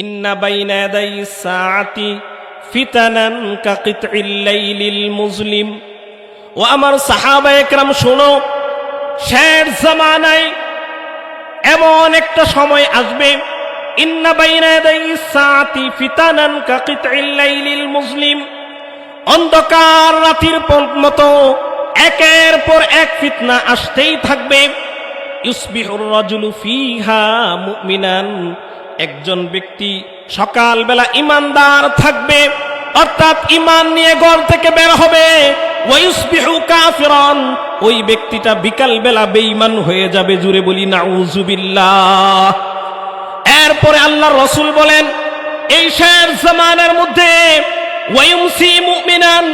ইন্না বাইনা ইয়াদাইস সাআতি ফিতানান কাকিতইল লাইলিল মুজলিম। ও আমার সাহাবায়ে কেরাম শোনো, শেষ জামানায় এমন একটা সময় আসবে, ইন্না বাইনা ইয়াদাইস সাআতি ফিতানান কাকিতইল লাইলিল মুজলিম, অন্ধকার রাতের মতো একের পর এক ফিতনা আসতেই থাকবে। ইউসবিহুর রাজুলু ফিহা মুমিনান, একজন ব্যক্তি সকালবেলা ইমানদার থাকবে, অর্থাৎ ইমান নিয়ে ঘর থেকে বের হবে। ওয়াইসবিহু কাফিরান, ওই ব্যক্তিটা বিকালবেলা বেঈমান হয়ে যাবে। জুড়ে বলি নাউযুবিল্লাহ। এরপরে আল্লাহর রাসূল বলেন, এই শেষ জামানার মধ্যে ওয়ায়ুমসি মুমিনান,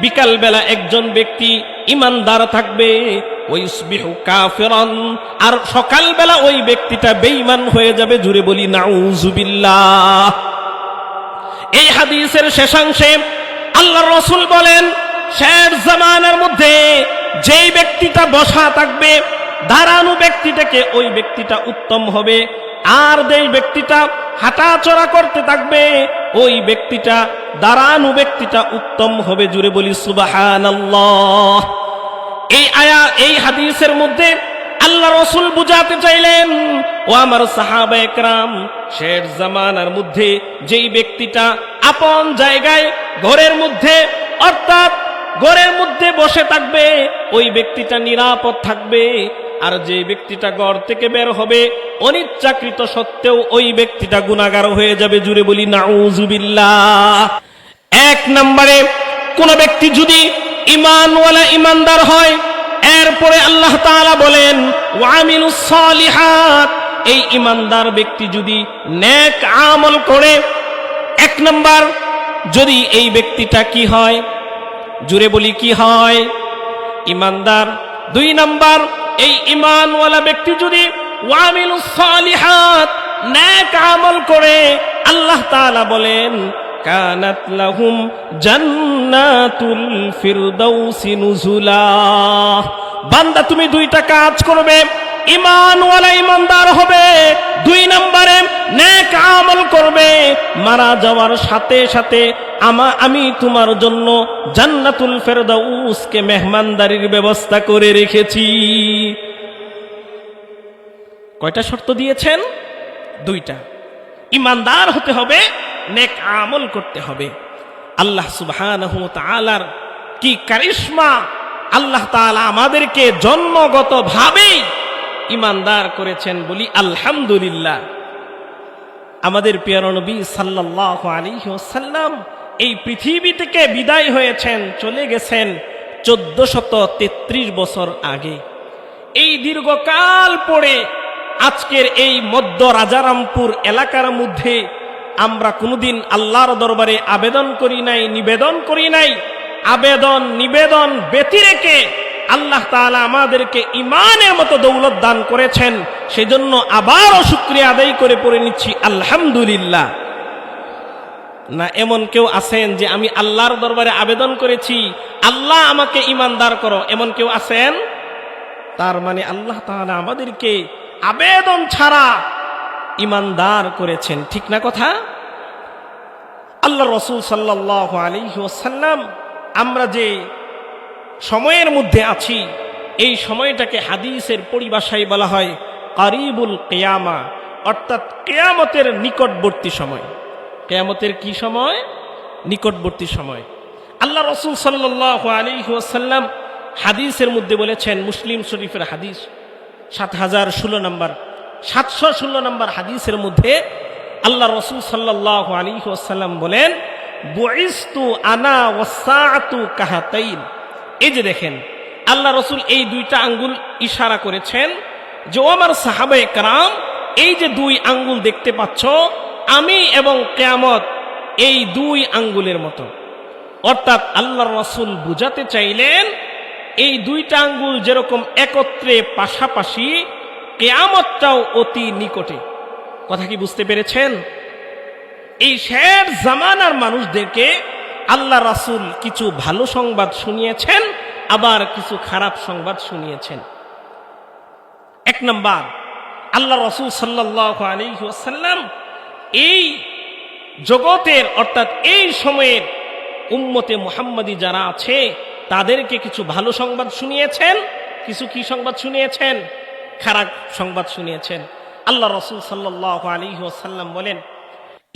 বিকালবেলা একজন ব্যক্তি ইমানদার থাকবে, ওয়াইসবিহু কাফিরান, আর সকালবেলা ওই ব্যক্তিটা বেঈমান হয়ে যাবে। জুড়ে বলি নাউযুবিল্লাহ। এই হাদিসের শেষাংশে আল্লাহর রাসূল বলেন, শেষ জামানার মধ্যে যেই ব্যক্তিটা বসা থাকবে, দাঁড়ানো ব্যক্তি থেকে ওই ব্যক্তিটা উত্তম হবে, আর যেই ব্যক্তিটা হাঁটাচলা করতে থাকবে ওই ব্যক্তিটা, দাঁড়ানো ব্যক্তিটা উত্তম হবে। জুড়ে বলি সুবহানাল্লাহ। এই হাদিসের মধ্যে আল্লাহ রাসূল বুঝাতে চাইলেন, ও আমার সাহাবায়ে কেরাম, শেষ জামানার মধ্যে যেই ব্যক্তিটা আপন জায়গায় ঘরের মধ্যে, অর্থাৎ ঘরের মধ্যে বসে থাকবে, ওই ব্যক্তিটা নিরাপদ থাকবে, আর যে ব্যক্তিটা ঘর থেকে বের হবে অনিচ্ছাকৃত সত্ত্বেও ওই ব্যক্তিটা গুনাহগার হয়ে যাবে। জুড়ে বলি নাউযুবিল্লাহ। এক নম্বরে কোন ব্যক্তি যদি ঈমানওয়ালা ঈমানদার হয়, এরপরে আল্লাহ তাআলা বলেন ওয়ামিলুস সালিহাত, এই ঈমানদার ব্যক্তি যদি নেক আমল করে, এক নম্বর যদি এই ব্যক্তিটা কি হয়, জুড়ে বলি কি হয়, ঈমানদার। দুই নম্বর, এই ঈমানওয়ালা ব্যক্তি যদি ওয়ামিলুস সালিহাত, নেক আমল করে, আল্লাহ তাআলা বলেন কানাত লাহুম জান্নাতুল ফিরদাউসি নুজুলা। বান্দা তুমি দুইটা কাজ করবে, ঈমানওয়ালা ঈমানদার হবে, দুই নম্বরে নেক আমল করবে, মারা যাওয়ার সাথে সাথে আমি তোমার জন্য জান্নাতুল ফিরদাউসকে মেহমানদারির ব্যবস্থা করে রেখেছি। কয়টা শর্ত দিয়েছেন? দুইটা। ঈমানদার হতে হবে, নেক আমল করতে হবে। আল্লাহ সুবহানাহু ওয়া তাআলার কি কারিশমা! আল্লাহ তাআলা আমাদেরকে জন্মগতভাবেই ঈমানদার করেছেন, বলি আলহামদুলিল্লাহ। আমাদের প্রিয় নবী সাল্লাল্লাহু আলাইহি ওয়াসাল্লাম এই পৃথিবী থেকে বিদায় হয়েছেন, চলে গেছেন 1433 বছর আগে। এই দীর্ঘকাল পরে আজকের এই মধ্য রাজারামপুর এলাকার মধ্যে আমরা কোনোদিন আল্লাহর দরবারে আবেদন করি নাই, নিবেদন করি নাই। আবেদন নিবেদন ব্যতি রেখে আল্লাহ তাআলা আমাদেরকে ঈমানের মতো দৌলত দান করেছেন, সেজন্য আবারও শুকরিয়া আদায় করে পড়ে নিচ্ছি আলহামদুলিল্লাহ। না এমন কেউ আছেন যে আমি আল্লাহর দরবারে আবেদন করেছি, আল্লাহ আমাকে ঈমানদার করো, এমন কেউ আছেন? তার মানে আল্লাহ তাআলা আমাদেরকে আবেদন ছাড়া ঈমানদার করেছেন, ঠিক না কথা? আল্লাহ রাসূল সাল্লাল্লাহু আলাইহি ওয়াসাল্লাম, আমরা যে সময়ের মধ্যে আছি, এই সময়টাকে হাদিসের পরিভাষায় বলা হয় কারিবুল কিয়ামা, অর্থাৎ কিয়ামতের নিকটবর্তী সময়। কিয়ামতের কি সময়? নিকটবর্তী সময়। আল্লাহ রাসূল সাল্লাল্লাহু আলাইহি ওয়াসাল্লাম হাদিসের মধ্যে বলেছেন, মুসলিম শরীফের হাদিস 716 নম্বর হাদিসের মধ্যে আল্লাহ রাসূল সাল্লাল্লাহু আলাইহি ওয়াসাল্লাম বলেন, বুইস্তু আনা ওয়াসসাআতু কাহাতাইন। এই যে দেখেন, আল্লাহ রাসূল এই দুইটা আঙ্গুল ইশারা করেছেন যে, ও আমার সাহাবায়ে কেরাম, এই যে দুই আঙ্গুল দেখতে পাচ্ছ, আমি এবং কিয়ামত এই দুই আঙ্গুলের মতো। অর্থাৎ আল্লাহ রাসূল বুঝাতে চাইলেন, এই দুইটা আঙ্গুল যেরকম একত্রে পাশাপাশি, কিয়ামতটাও অতি নিকটে। কথা কি বুঝতে পেরেছেন? এই শেষ জামানার মানুষদেরকে আল্লাহ রাসূল কিছু ভালো সংবাদ শুনিয়েছেন, আবার কিছু খারাপ সংবাদ শুনিয়েছেন। এক নাম্বার, আল্লাহ রাসূল সাল্লাল্লাহু আলাইহি ওয়াসাল্লাম এই জগতের অর্থাৎ এই সময়ের উম্মতে মুহাম্মাদি যারা আছে তাদেরকে কিছু ভালো সংবাদ শুনিয়েছেন, কিছু কি সংবাদ শুনিয়েছেন? খারাপ সংবাদ শুনিয়েছেন। আল্লাহ রাসূল সাল্লাল্লাহু আলাইহি ওয়াসাল্লাম বলেন,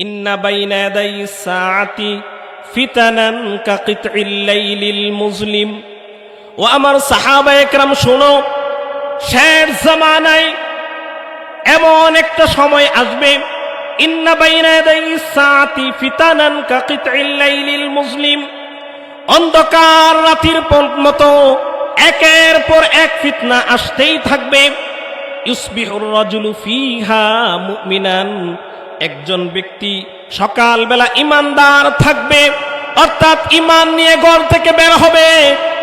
ইন্না বাইনা ইয়াদাইস সাআতি ফিতানান কাকিতইল লাইলিল মুজলিম। ও আমার সাহাবায়ে কেরাম শোনো, শেষ জামানায় এমন একটা সময় আসবে, ইন্না বাইনা ইয়াদাইস সাআতি ফিতানান কাকিতইল লাইলিল মুজলিম, অন্ধকার রাতের মতো একের পর এক ফিতনা আসতেই থাকবে। ইউসবিহুর রাজুলু ফিহা মুমিনান, একজন ব্যক্তি সকালবেলা ইমানদার থাকবে, অর্থাৎ ইমান নিয়ে ঘর থেকে বের হবে।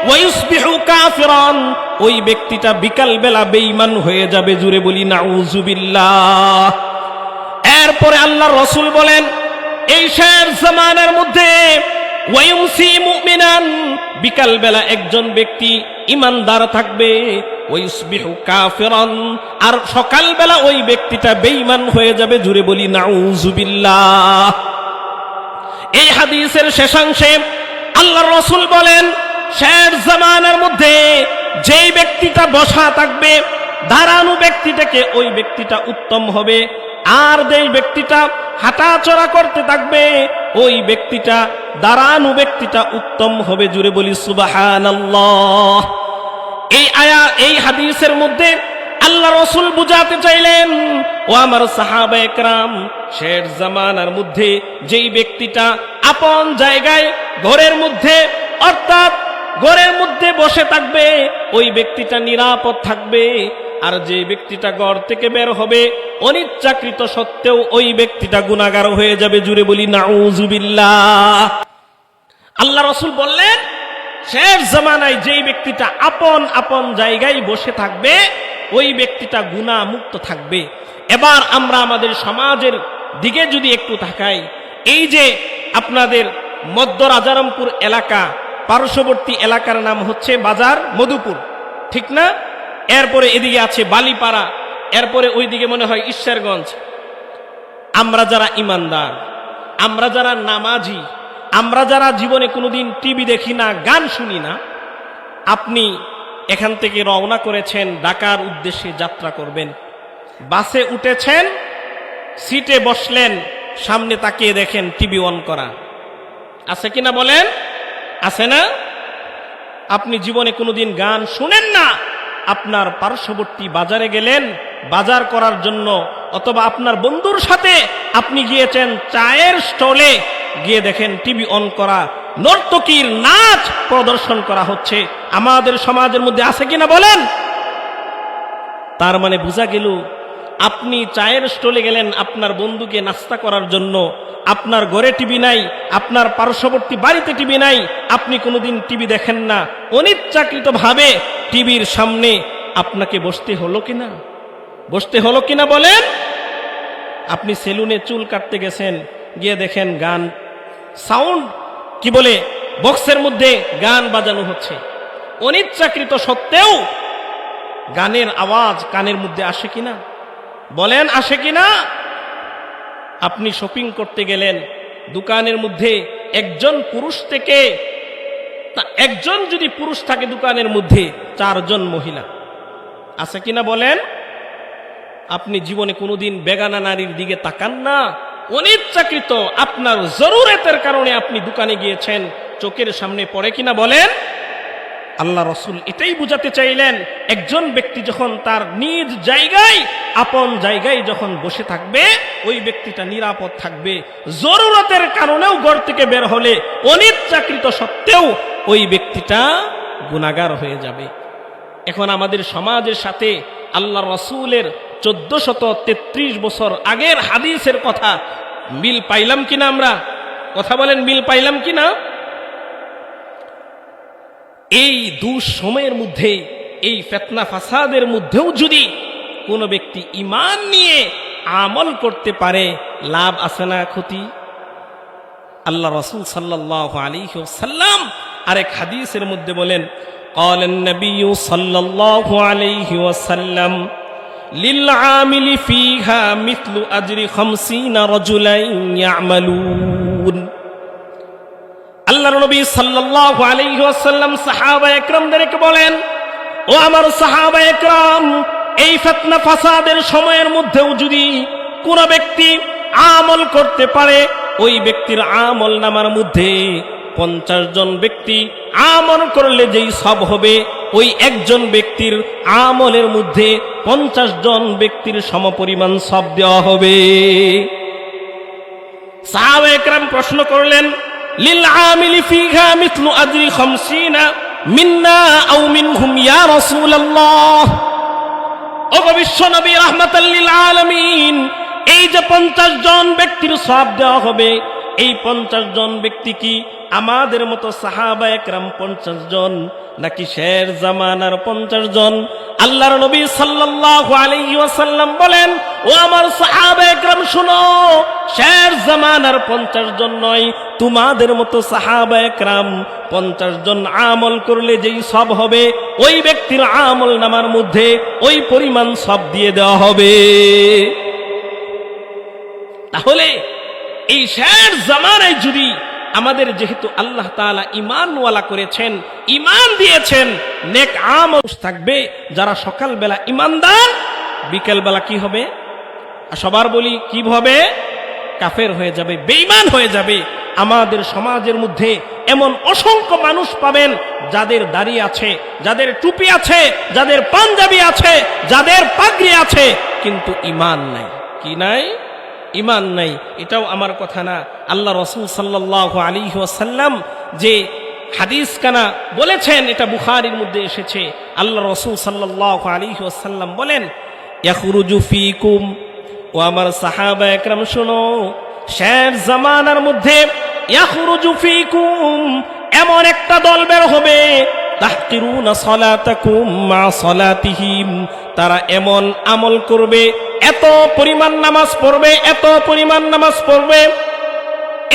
ওয়াইসবিহু কাফিরান, ওই ব্যক্তিটা বিকালবেলা বেঈমান হয়ে যাবে। জুড়ে বলি নাউযুবিল্লাহ। এরপরে আল্লাহর রাসূল বলেন, এই শেষ জামানার মধ্যে ওয়ায়ুমসি মুমিনান, বিকালবেলা একজন ব্যক্তি ইমানদার থাকবে। ওয়াইসবিহু কাফিরান, আর সকালবেলা ওই ব্যক্তিটা বেঈমান হয়ে যাবে। জুড়ে বলি নাউযুবিল্লাহ। এই হাদিসের শেষাংশে আল্লাহর রাসূল বলেন, শেষ জামানার মধ্যে যেই ব্যক্তিটা বসা থাকবে, দাঁড়ানো ব্যক্তিটাকে ওই ব্যক্তিটা উত্তম হবে, আর যেই ব্যক্তিটা হাঁটাচলা করতে থাকবে ওই ব্যক্তিটা দাঁড়ানো ব্যক্তিটা উত্তম হবে। জুড়ে বলি সুবহানাল্লাহ। এই হাদিসের মধ্যে আল্লাহ রাসূল বুঝাতে চাইলেন, ও আমার সাহাবায়ে কেরাম, শেষ জামানার মধ্যে যেই ব্যক্তিটা আপন জায়গায় ঘরের মধ্যে, অর্থাৎ ঘরের মধ্যে বসে থাকবে, ওই ব্যক্তিটা নিরাপদ থাকবে। আর যে ব্যক্তিটা ঘর থেকে বের হবে অনিচ্ছাকৃত সত্ত্বেও ওই ব্যক্তিটা গুনাহগার হয়ে যাবে। জুড়ে বলি নাউযুবিল্লাহ। আল্লাহ রাসূল বললেন, শেষ জামানায় যেই ব্যক্তিটা আপন আপন জায়গায় বসে থাকবে ওই ব্যক্তিটা গুনাহ মুক্ত থাকবে। এবার আমরা আমাদের সমাজের দিকে যদি একটু তাকাই, এই যে আপনাদের মধ্য রাজারামপুর এলাকা, পার্শ্ববর্তী এলাকার নাম হচ্ছে বাজার মধুপুর, ঠিক না? এরপরে এদিকে আছে বালিপাড়া, এরপরে ওইদিকে মনে হয় ঈশ্বরগঞ্জ। আমরা যারা ইমানদার, আমরা যারা নামাজি, আমরা যারা জীবনে কোনোদিন টিভি দেখি না, গান শুনি না, আপনি এখান থেকে রওনা করেছেন ঢাকার উদ্দেশ্যে যাত্রা করবেন, বাসে উঠেছেন, সিটে বসলেন, সামনে তাকিয়ে দেখেন টিভি অন করা আছে কিনা বলেন? আছে না? আপনি জীবনে কোনোদিন গান শুনেন না, আপনার পার্শ্ববর্তী বাজারে গেলেন বাজার করার জন্য, অথবা আপনার বন্ধুর সাথে আপনি গিয়েছেন চায়ের স্টলে, গিয়ে দেখেন টিভি অন করা, নর্তকীর নাচ প্রদর্শন করা হচ্ছে। আমাদের সমাজের মধ্যে আছে কিনা বলেন? তার মানে বোঝা গেল, আপনি চায়ের স্টলে গেলেন আপনার বন্ধুকে নাস্তা করার জন্য, আপনার ঘরে টিভি নাই, আপনার পার্শ্ববর্তী বাড়িতে টিভি নাই, আপনি কোনোদিন টিভি দেখেন না, অনিচ্ছাকৃতভাবে টিভির সামনে আপনাকে বসতে হলো কিনা? বসতে হলো কিনা বলেন? আপনি সেলুনে চুল কাটতে গেছেন, গিয়ে দেখেন গান, সাউন্ড কি বলে, বক্সের মধ্যে গান বাজানো হচ্ছে, অনিচ্ছাকৃত সত্ত্বেও গানের আওয়াজ কানের মধ্যে আসে কিনা বলেন? আসে কিনা? আপনি শপিং করতে গেলেন, দোকানের মধ্যে একজন পুরুষ থেকে, একজন যদি পুরুষ থাকে দোকানের মধ্যে, 4 জন মহিলা আছে কিনা বলেন? আপনি জীবনে কোনোদিন বেগানা নারীর দিকে তাকান না, অনিচ্ছাকৃত আপনার জরুরতের কারণে আপনি দোকানে গিয়েছেন, চোখের সামনে পড়ে কিনা বলেন? আল্লাহ রাসূল এটাই বুঝাতে চাইলেন, একজন ব্যক্তি যখন তার নিজ জায়গায়, আপন জায়গায় যখন বসে থাকবে ওই ব্যক্তিটা নিরাপদ থাকবে। জরুরতের কারণেও ঘর থেকে বের হলে অনিচ্ছাকৃত সত্ত্বেও ওই ব্যক্তিটা গুনাহগার হয়ে যাবে। এখন আমাদের সমাজের সাথে আল্লাহ রাসূলের 1433 বছর আগের হাদিসের কথা মিল পাইলাম কিনা? আমরা কথা বলেন, মিল পাইলাম কিনা? এই দুঃসময়ের মধ্যে, এই ফিতনা ফাসাদের মধ্যেও যদি কোনো ব্যক্তি ঈমান নিয়ে আমল করতে পারে, লাভ আছে না ক্ষতি? আল্লাহ রাসূল সাল্লাল্লাহু আলাইহি ওয়াসাল্লাম আরেক হাদিসের মধ্যে বলেন, قال النبي صلى الله عليه وسلم লিল আমিলি ফিহা মিথলু আজরি 50 রাজুলান ইয়ামালুন। আল্লাহর নবী সাল্লাল্লাহু আলাইহি ওয়াসাল্লাম সাহাবা একরামদেরকে বলেন, ও আমার সাহাবা একরাম, এই ফিতনা ফাসাদের সময়ের মধ্যেও যদি কোন ব্যক্তি আমল করতে পারে, ওই ব্যক্তির আমল নামার মধ্যে 50 জন ব্যক্তি আমল করলে যেই সব হবে, ওই একজন ব্যক্তির আমলের মধ্যে 50 জন ব্যক্তির সমপরিমাণ সব দেওয়া হবে। সাহাবা একরাম প্রশ্ন করলেন, লিল আমিলি ফিহা মিথলু আজরি 50 মিন্না আও মিনহুম ইয়া রাসূলুল্লাহ। ও বিশ্ব নবী রাহমাতাল লিল আলামিন, এই যে 50 জন ব্যক্তির সওয়াব দেওয়া হবে, এই 50 জন ব্যক্তি কি আমাদের মতো সাহাবা একরাম 50 জন, নাকি শের জামানার 50 জন? আল্লাহর নবী সাল্লাল্লাহু আলাইহি ওয়াসাল্লাম বলেন, ও আমার সাহাবা একরাম শুনো, শের জামানার 50 জন নয়, তোমাদের মতো সাহাবা একরাম 50 জন আমল করলে যেই সব হবে, ওই ব্যক্তির আমল নামার মধ্যে ওই পরিমাণ সব দিয়ে দেওয়া হবে। তাহলে এই শের জামানায় যদি আমাদের, যেহেতু আল্লাহ তাআলা ঈমানওয়ালা করেছেন, ঈমান দিয়েছেন, নেক আমল থাকবে, যারা সকালবেলা ঈমানদার, বিকেলবেলা কি হবে? সবার বলি কি হবে? কাফের হয়ে যাবে, বেঈমান হয়ে যাবে। আমাদের সমাজের মধ্যে এমন অসংখ্য মানুষ পাবেন যাদের দাড়ি আছে, যাদের টুপি আছে, যাদের পাঞ্জাবি আছে, যাদের পাগড়ি আছে, কিন্তু ঈমান নাই। কি নাই? ঈমান নাই। এটাও আমার কথা না, আল্লাহ রাসূল সাল্লাল্লাহু আলাইহি ওয়াসাল্লাম যে হাদিস কানা বলেছেন, এটা বুখারীর মধ্যে এসেছে। আল্লাহ রাসূল সাল্লাল্লাহু আলাইহি ওয়াসাল্লাম বলেন, ইয়াখরুজু ফীকুম, ও আমার সাহাবা একরাম শুনো, শের জামানার মধ্যে ইয়াখরুজু ফীকুম, এমন একটা দল বের হবে, তাহকিরুনা সালাতাকুম মা সালাতিহিম, তারা এমন আমল করবে, এত পরিমাণ নামাজ পড়বে, এত পরিমাণ নামাজ পড়বে,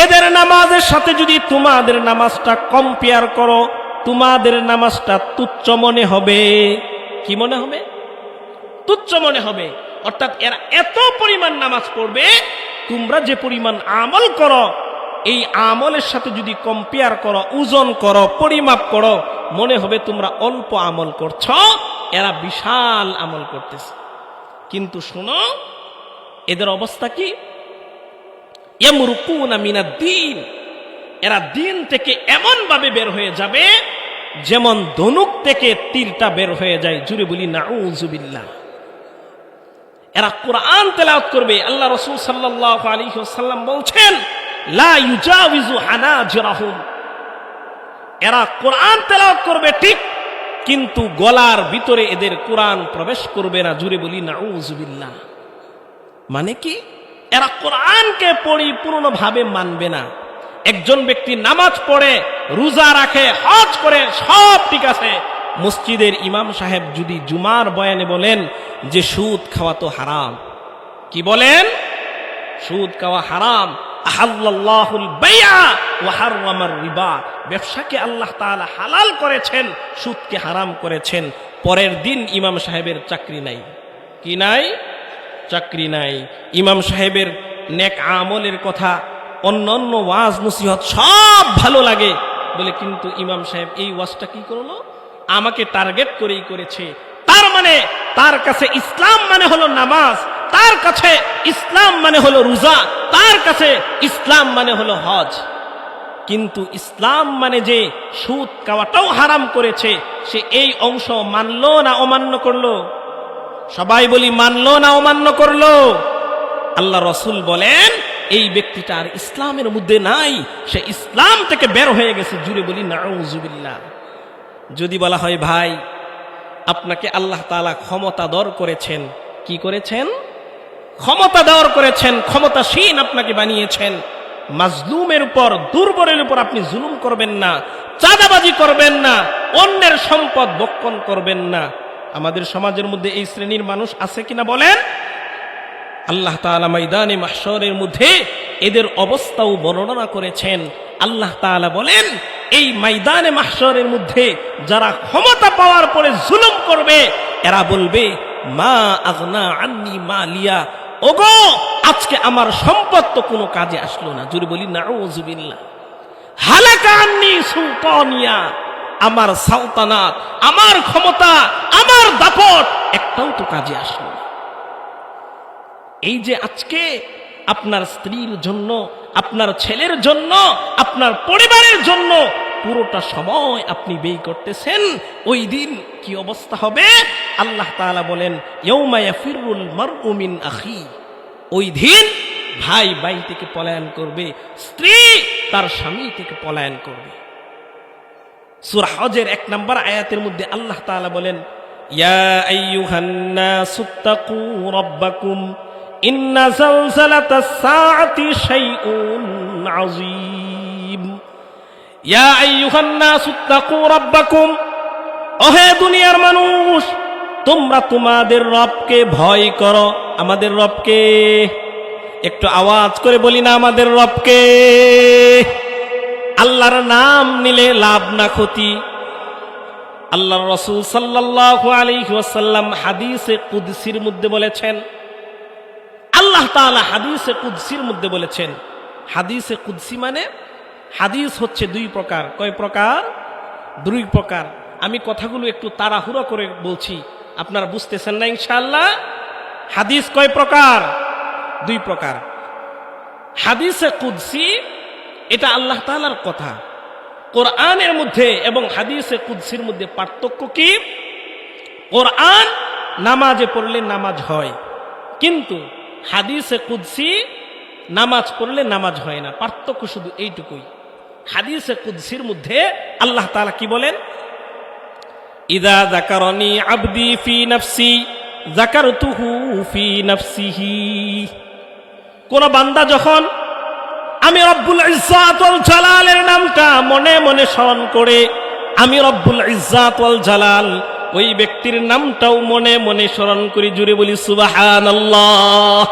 এদের নামাজের সাথে যদি তোমাদের নামাজটা কম্পেয়ার করো, তোমাদের নামাজটা তুচ্ছ মনে হবে। কি মনে হবে? তুচ্ছ মনে হবে। অর্থাৎ এরা এত পরিমাণ নামাজ পড়বে, তোমরা যে পরিমাণ আমল করো, এই আমলের সাথে যদি কম্পেয়ার করো, ওজন করো, পরিমাপ করো, মনে হবে তোমরা অল্প আমল করছো, এরা বিশাল আমল করতেছে। কিন্তু শোনো, এদের অবস্থা কি? ইয়ামরুকুনা মিনাদ-দ্বীন, এরা দিন থেকে এমন ভাবে বের হয়ে যাবে যেমন ধনুক থেকে তীরটা বের হয়ে যায়। জুড়ে বলি নাউযুবিল্লাহ। এরা কোরআন তেলাওয়াত করবে, আল্লাহ রাসূল সাল্লাল্লাহু আলাইহি ওয়াসাল্লাম বলছেন, লা ইউজাউযু হানাজিরাহুম, এরা কোরআন তেলাওয়াত করবে ঠিক, কিন্তু গলার ভিতরে এদের কোরআন প্রবেশ করবে না। জুড়ে বলি নাউযুবিল্লাহ। মানে কি? এরা কোরআনকে পরিপূর্ণভাবে মানবে না। একজন ব্যক্তি নামাজ পড়ে, রোজা রাখে, হজ করে, সব ঠিক আছে, মসজিদের ইমাম সাহেব যদি জুমার বয়ানে বলেন যে সুদ খাওয়া তো হারাম, কি বলেন? সুদ খাওয়া হারাম। আহাল্লাল্লাহুল বাইআ ওয়া হাররামার রিবা, ব্যবসাকে আল্লাহ তাআলা হালাল করেছেন, সুদকে হারাম করেছেন। পরের দিন ইমাম সাহেবের চাকরি নাই। কি নাই? চাকরি নাই। ইমাম সাহেবের নেক আমলের কথা, অন্যান্য ওয়াজ নসিহত সব ভালো লাগে বলে, কিন্তু ইমাম সাহেব এই ওয়াজটা কি করলো? আমাকে টার্গেট করেই করেছে। তার মানে তার কাছে ইসলাম মানে হলো নামাজ, তার কাছে ইসলাম মানে হলো রোজা, তার কাছে ইসলাম মানে হলো হজ। কিন্তু ইসলাম মানে যে সুদ খাওয়াটাও হারাম করেছে, সে এই অংশ মানলো না অমান্য করলো? সবাই বলি মানলো না অমান্য করলো? আল্লাহ রাসূল বলেন, এই ব্যক্তিটা আর ইসলামের মধ্যে নাই, সে ইসলাম থেকে বের হয়ে গেছে। জুড়ে বলি নাউযুবিল্লাহ। যদি বলা হয়, ভাই আপনাকে আল্লাহ তাআলা ক্ষমতাধর করেছেন, কি করেছেন? ক্ষমতাধর করেছেন, ক্ষমতাসীন আপনাকে বানিয়েছেন। মাজলুমের উপর, দুর্বলের উপর আপনি জুলুম করবেন না, চাঁদাবাজি করবেন না, অন্যের সম্পদ ভক্ষণ করবেন না। আমাদের সমাজের মধ্যে এই শ্রেণীর মানুষ আছে কিনা বলেন? আল্লাহ তাআলা ময়দানে মাহশরের মধ্যে এদের অবস্থাও বর্ণনা করেছেন। আল্লাহ তাআলা বলেন, এই ময়দানে মাহশরের মধ্যে যারা ক্ষমতা পাওয়ার পরে জুলুম করবে, এরা বলবে মা আগনা আন্নি মালিয়া, ওগো আজকে আমার সম্পদ তো কোনো কাজে আসলো না। জোরে বলি নাউযুবিল্লাহ। হালাকা আন্নি সুলতানিয়া, আমার সালতানাত, আমার ক্ষমতা, আমার দাপট একটাও তো কাজে আসলো না। এই যে আজকে আপনার স্ত্রীর জন্য, আপনার ছেলের জন্য, আপনার পরিবারের জন্য পুরোটা সময় আপনি ব্যয় করতেছেন, ওই দিন কি অবস্থা হবে? আল্লাহ তাআলা বলেন ইয়াউমা ইয়াফিরুল মারউ মিন আখি, ওই দিন ভাই ভাই থেকে পলায়ন করবে, স্ত্রী তার স্বামী থেকে পলায়ন করবে। সূরা হজের 1 নম্বর আয়াতের মধ্যে আল্লাহ তাআলা বলেন ইয়া আইয়ুহান নাসুত্তাকু রাব্বাকুম ইন্না যালজালাতাস সাআতি শাইউন আযীম। ইয়া আইয়ুহান নাসুত্তাকু রাব্বাকুম, ওহে দুনিয়ার মানুষ, তোমরা তোমাদের রবকে ভয় করো। আমাদের রবকে একটু আওয়াজ করে বলি না, আমাদের রবকে। আল্লাহর নাম নিলে লাভ না ক্ষতি। আল্লাহর রাসূল সাল্লাল্লাহু আলাইহি ওয়াসাল্লাম হাদিসে কুদসির মধ্যে বলেছেন, আল্লাহ তাআলা হাদিসে কুদসির মধ্যে বলেছেন, হাদিসে কুদসি মানে হাদিস হচ্ছে 2 প্রকার। কয় প্রকার? 2 প্রকার। আমি কথাগুলো একটু তাড়াহুড়ো করে বলছি, আপনারা বুঝতেছেন না ইনশাআল্লাহ। হাদিস কয় প্রকার? 2 প্রকার। হাদিসে কুদসি এটা আল্লাহ তাআলার কথা। কোরআনের মধ্যে এবং হাদিসে কুদসির মধ্যে পার্থক্য কি? কোরআন নামাজে পড়লে নামাজ হয়, কিন্তু হাদিসে কুদসি নামাজ পড়লে নামাজ হয় না। পার্থক্য শুধু এইটুকুই। হাদিসে কুদসির মধ্যে আল্লাহ তাআলা কি বলেন? ইযা যাকারানি আবদি ফি নাফসি যাকারতুহু ফি নাফসিহি। কোন বান্দা যখন আমি রব্বুল ইজ্জাত ওয়াল জালালের নামটা মনে মনে স্মরণ করে, আমি রব্বুল ইজ্জাত ওয়াল জালাল ওই ব্যক্তির নামটাও মনে মনে স্মরণ করি। জুড়ে বলি সুবহানাল্লাহ।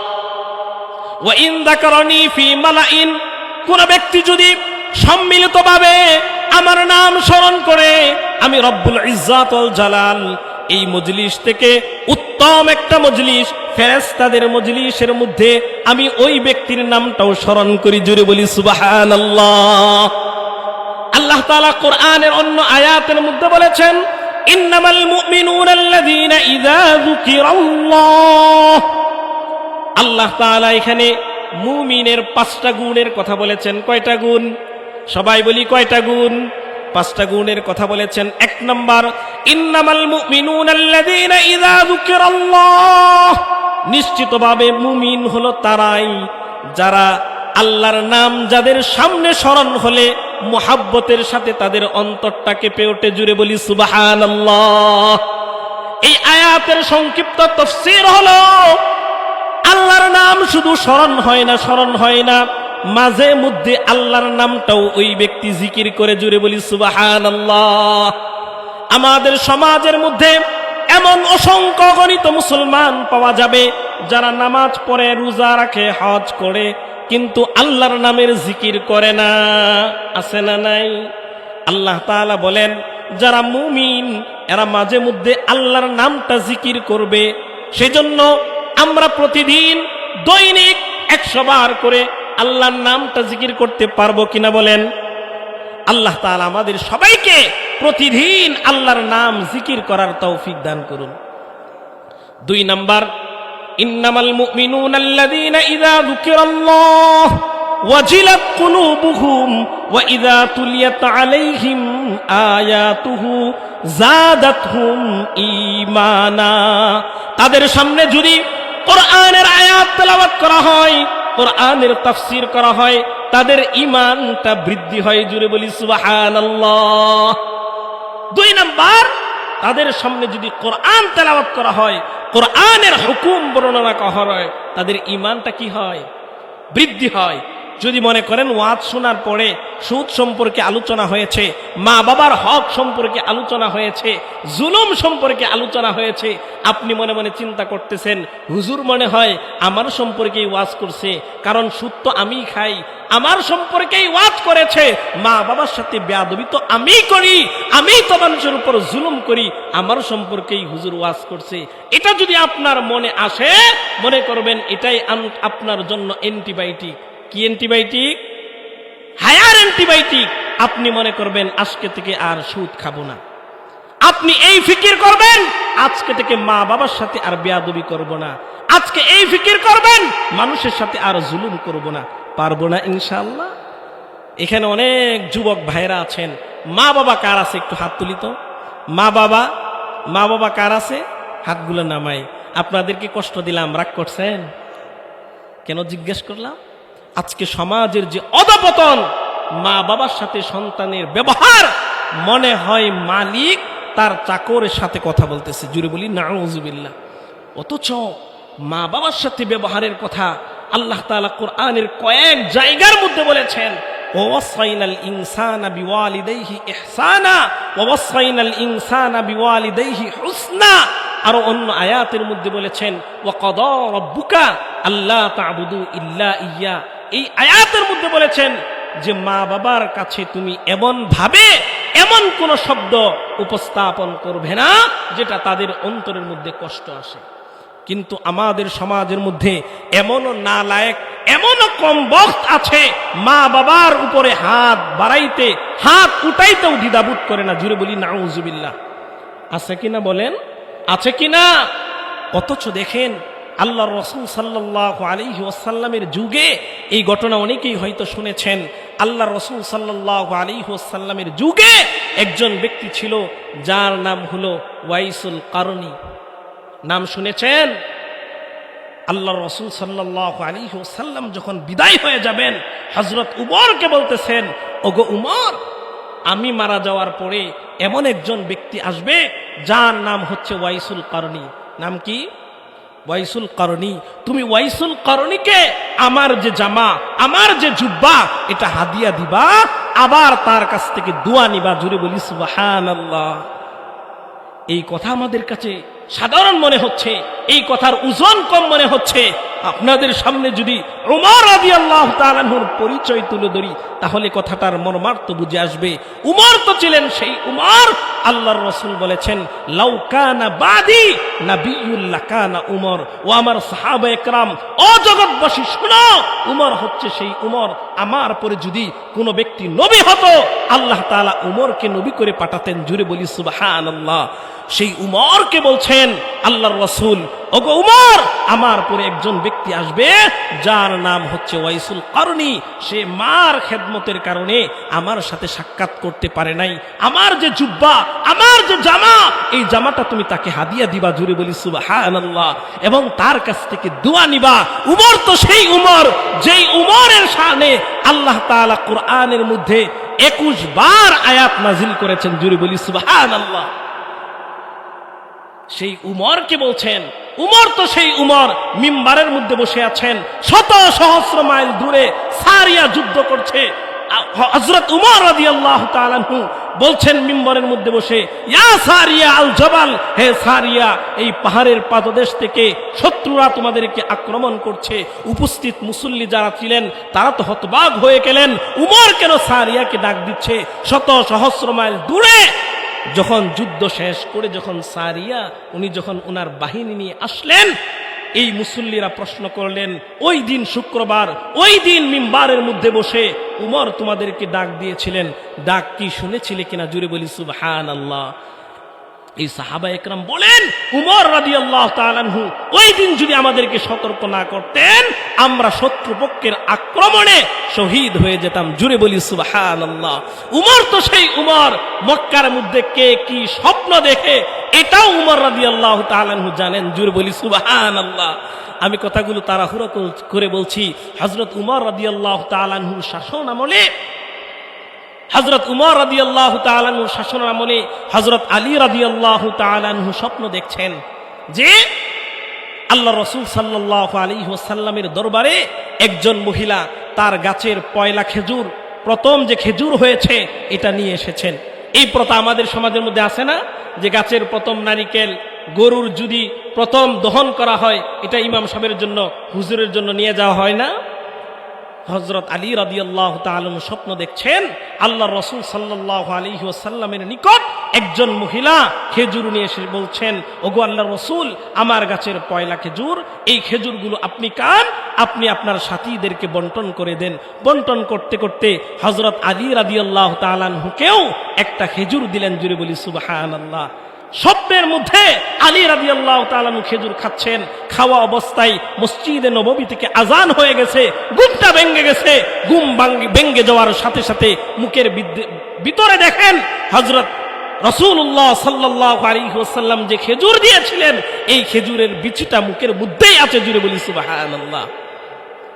ওয়া ইন যাকারানি ফি মালাইন, কোন ব্যক্তি যদি সম্মিলিতভাবে আমার নাম স্মরণ করে, আমি রব্বুল ইজ্জাত ওয়াল জালাল এই মজলিস থেকে উত্তম একটা মজলিস, ফেরেশতাদের মজলিসের মধ্যে আমি ওই ব্যক্তির নামটাও স্মরণ করি। জুড়ে বলি সুবহানাল্লাহ। আল্লাহ তাআলা কোরআনের অন্য আয়াতের মধ্যে বলেছেন ইন্নামাল মুমিনুনা আল্লাযীনা ইযা যুকিরাল্লাহ। আল্লাহ তাআলা এখানে মুমিনের 5টা গুণের কথা বলেছেন। কয়টা গুণ? সবাই বলি কয়টা গুণ? 5টা গুণের কথা বলেছেন। 1 নাম্বার, ইন্নামাল মুমিনুনা আল্লাযীনা ইযা যুকিরাল্লাহ, নিশ্চিতভাবে মুমিন হলো তারাই যারা আল্লাহর নাম যাদের সামনে স্মরণ হলে মুহাব্বতের সাথে তাদের অন্তরটা কেঁপে ওঠে। জুড়ে বলি সুবহানাল্লাহ। এই আয়াতের সংক্ষিপ্ত তাফসীর হলো আল্লাহর নাম শুধু স্মরণ হয় না, মাঝে মধ্যে আল্লাহর নামটাও ওই ব্যক্তি জিকির করে। জুড়ে বলি সুবহানাল্লাহ। আমাদের সমাজের মধ্যে এমন অসংখ্য গণিত মুসলমান পাওয়া যাবে যারা নামাজ পড়ে, রোজা রাখে, হজ করে, কিন্তু আল্লাহর নামের জিকির করে না। আছে না নাই? আল্লাহ তাআলা বলেন যারা মুমিন এরা মাঝে মধ্যে আল্লাহর নামটা জিকির করবে। সেজন্য আমরা প্রতিদিন দৈনিক 100 বার করে আল্লাহর নামটা জিকির করতে পারবো কিনা বলেন? আল্লাহ তাআলা আমাদের সবাইকে প্রতিদিন আল্লাহর নাম জিকির করার তৌফিক দান করুন। 2 নাম্বার, ইন্নামাল মুমিনুনা আল্লাযীনা ইযা যুকিরাল্লাহ ওয়াজিলাত কুলুবুহুম ওয়া ইযা তুলিয়াত আলাইহিম আয়াতুহু যাদাতহুম ঈমানা। তাদের সামনে যদি কোরআনের আয়াত তেলাওয়াত করা হয়, কোরআনের তাফসীর করা হয়, তাদের ঈমানটা বৃদ্ধি হয়। জুড়ে বলি সুবহানাল্লাহ। 2 নাম্বার, তাদের সামনে যদি কোরআন তেলাওয়াত করা হয়, কোরআনের হুকুম বর্ণনা করা হয়, তাদের ঈমানটা কি হয়? বৃদ্ধি হয়। যদি মনে করেন ওয়াজ শোনার পরে সুদ সম্পর্কে আলোচনা হয়েছে, মা বাবার হক সম্পর্কে আলোচনা হয়েছে, জুলুম সম্পর্কে আলোচনা হয়েছে, আপনি মনে মনে চিন্তা করতেছেন হুজুর মনে হয় আমার সম্পর্কেই ওয়াজ করছে, কারণ সুদ তো আমিই খাই, আমার সম্পর্কেই ওয়াজ করেছে, মা বাবার সাথে বেয়াদবি তো আমিই করি, আমিই তো মানুষের উপর জুলুম করি, আমার সম্পর্কেই হুজুর ওয়াজ করছে। এটা যদি আপনার মনে আসে, মনে করবেন এটাই আপনার জন্য অ্যান্টিবায়োটিক। কি অ্যান্টিবায়োটিক? Higher antibiotic. আপনি মনে করবেন আজকে থেকে আর সুদ খাবো না। আপনি এই ফিকির করবেন আজকে থেকে মা বাবার সাথে আর বেয়াদবি করব না। আজকে এই ফিকির করবেন মানুষের সাথে আর জুলুম করব না। পারবো না ইনশাআল্লাহ। এখানে অনেক যুবক ভাইরা আছেন, মা বাবা কার আছে একটু হাত তুলি তো। মা বাবা কার আছে? হাতগুলো নামাই। আপনাদেরকে কষ্ট দিলাম, রাগ করছেন কেন জিজ্ঞেস করলাম? আজকে সমাজের যে অধপতন, মা বাবার সাথে সন্তানের ব্যবহার মনে হয় মালিক তার চাকরের সাথে কথা বলতেছে। জুড়ে বলি নাউজুবিল্লাহ। অথচ মা বাবার সাথে ব্যবহারের কথা আল্লাহ তাআলা কোরআনের কয়েক জায়গার মধ্যে বলেছেন, ওয়াসাইনাল ইনসানা বিওয়ালিদাইহি ইহসানা ওয়াসাইনাল ইনসানা বিওয়ালিদাইহি হুসনা। আরো অন্য আয়াতের মধ্যে বলেছেন ওয়াকাদা রাব্বুকা আল্লা তা'বুদু ইল্লা ইয়্যা। এই আয়াতের মধ্যে বলেছেন যে মা বাবার কাছে তুমি এমন ভাবে এমন কোন শব্দ উপস্থাপন করবে না যেটা তাদের অন্তরের মধ্যে কষ্ট আসে। কিন্তু আমাদের সমাজের মধ্যে এমনও নালায়েক, এমনও কম বক্ত আছে, মা বাবার উপরে হাত বাড়াইতে, হাত উঠাইতেও দ্বিধাবোধ করে না। জুড়ে বলি নাউজুবিল্লাহ। আছে কিনা বলেন? আছে কিনা? অথচ দেখেন আল্লাহর রাসূল সাল্লাল্লাহু আলাইহি ওয়াসাল্লামের যুগে এই ঘটনা অনেকেই হয়তো শুনেছেন। আল্লাহর রাসূল সাল্লাল্লাহু আলাইহি ওয়াসাল্লামের যুগে একজন ব্যক্তি ছিল যার নাম হলো ওয়াইসুল কারনী। নাম শুনেছেন? আল্লাহর রাসূল সাল্লাল্লাহু আলাইহি ওয়াসাল্লাম যখন বিদায় হয়ে যাবেন, হযরত উমরকে বলতেছেন, ওগো উমর, আমি মারা যাওয়ার পরে এমন একজন ব্যক্তি আসবে যার নাম হচ্ছে ওয়াইসুল কারনী। নাম কি? ওয়াইসুল কারনী। তুমি ওয়াইসুল কারনীকে আমার যে জামা, আমার যে জুব্বা, এটা হাদিয়া দিবা, আবার তার কাছ থেকে দোয়া নিবা। জুড়ে বলি সুবহানাল্লাহ। এই কথা আমাদের কাছে সাধারণ মনে হচ্ছে, এই কথার ওজন কম মনে হচ্ছে। আপনাদের সামনে যদি উমর রাদিয়াল্লাহু তাআলা আনহুর পরিচয় তুলে ধরি, তাহলে কথাটার মর্মার্থ বুঝে আসবে। উমর তো ছিলেন সেই উমর, আল্লাহর রাসূল বলেছেন লাউ কানা বাদি নাবিয়্যুল লাকানা উমর। ও আমার সাহাবায়ে কেরাম, ও জগৎবাসী শুনো, উমর হচ্ছে সেই উমর। আমার পরে যদি কোনো ব্যক্তি নবী হতো, আল্লাহ তাআলা উমরকে নবী করে পাঠাতেন। জুড়ে বলি সুবহানাল্লাহ। সেই উমরকে বলছেন আল্লাহর রাসূল, ওগো উমর, আমার পরে একজন ব্যক্তি আসবে যার নাম হচ্ছে ওয়াইসুল কারনী। সে মার খেদমতের কারণে আমার সাথে সাক্ষাৎ করতে পারে নাই। আমার যে জুব্বা, আমার যে জামা, এই জামাটা তুমি তাকে হাদিয়া দিবা। জুড়ে বলি সুবহানাল্লাহ। এবং তার কাছ থেকে দোয়া নিবা। উমর তো সেই উমর, যেই উমরের শানে আল্লাহ তাআলা কোরআনের মধ্যে 21 বার আয়াত নাজিল করেছেন। জুড়ে বলি সুবহানাল্লাহ। সেই উমরকে বলছেন, উমর তো সেই উমর, মিম্বারের মধ্যে বসে আছেন, শত সহস্র মাইল দূরে সারিয়া যুদ্ধ করছে। হযরত উমর রাদিয়াল্লাহু তাআলা আনহু বলছেন মিম্বারের মধ্যে বসে, ইয়া সারিয়া আল জবাল, হে সারিয়া, এই পাহাড়ের পাদদেশ থেকে শত্রুরা তোমাদেরকে আক্রমণ করছে। উপস্থিত মুসল্লি যারা ছিলেন তারা তো হতবাক হয়ে গেলেন, উমর কেন সারিয়াকে ডাক দিচ্ছে শত সহস্র মাইল দূরে। যখন যুদ্ধ শেষ করে যখন সারিয়া উনি যখন ওনার বাহিনী নিয়ে আসলেন, এই মুসল্লিরা প্রশ্ন করলেন, ওই দিন শুক্রবার, ওই দিন মিম্বারের মধ্যে বসে উমর তোমাদেরকে ডাক দিয়েছিলেন, ডাক কি শুনেছিলে কিনা? জুড়ে বলি সুবহানাল্লাহ। এই সাহাবায়ে কেরাম বলেন, উমর রাদিয়াল্লাহু তাআলা আনহু ওই দিন যদি আমাদেরকে সতর্ক না করতেন, আমরা শত্রুপক্ষের আক্রমণে শহীদ হয়ে যেতাম। জুড়ে বলি সুবহানাল্লাহ। উমর তো সেই উমর, মক্কার মধ্যে কে কি স্বপ্ন দেখে এটাও উমর রাদিয়াল্লাহু তাআলা আনহু জানেন। জুড়ে বলি সুবহানাল্লাহ। আমি কথাগুলো তাড়াহুড়ো করে বলছি। হযরত উমর রাদিয়াল্লাহু তাআলা আনহুর শাসন আমলে, হযরত উমর রাদিয়াল্লাহু তাআলা আনহুর শাসন আমলে হযরত আলী রাদিয়াল্লাহু তাআলা আনহু স্বপ্ন দেখছেন যে আল্লাহ রাসূল সাল্লাল্লাহু আলাইহি ওয়াসাল্লামের দরবারে একজন মহিলা তার গাছের পয়লা খেজুর, প্রথম যে খেজুর হয়েছে এটা নিয়ে এসেছেন। এই প্রথা আমাদের সমাজের মধ্যে আছে না, যে গাছের প্রথম নারিকেল গরুর যদি প্রথম দহন করা হয়, এটা ইমাম সাহেবের জন্য, হুজুরের জন্য নিয়ে যাওয়া হয় না? হযরত আলী রাদিয়াল্লাহু তাআলা স্বপ্ন দেখছেন আল্লাহর রাসূল সাল্লাল্লাহু আলাইহি ওয়াসাল্লামের নিকট একজন মহিলা খেজুর নিয়ে এসে বলছেন, ওগো আল্লাহর রাসূল, আমার গাছের পয়লা খেজুর, এই খেজুরগুলো আপনি খান, আপনি আপনার সাথীদেরকে বন্টন করে দেন। বন্টন করতে করতে হযরত আলী রাদিয়াল্লাহু তাআলা আনহুকেও একটা খেজুর দিলেন। জুড়ে বলি সুবহানাল্লাহ। স্বপ্নের মধ্যে আলী রাদিয়াল্লাহু তাআলা খেজুর খাচ্ছেন, খাওয়া অবস্থায় মসজিদে নববী থেকে আজান হয়ে গেছে, ঘুমটা ভেঙে গেছে। ঘুম ভেঙে যাওয়ার সাথে সাথে মুখের ভিতরে দেখেন হযরত রাসূলুল্লাহ সাল্লাল্লাহু আলাইহি ওয়াসাল্লাম যে খেজুর দিয়েছিলেন, এই খেজুরের বিচিটা মুখের মধ্যেই আছে। জুড়ে বলি সুবহানাল্লাহ।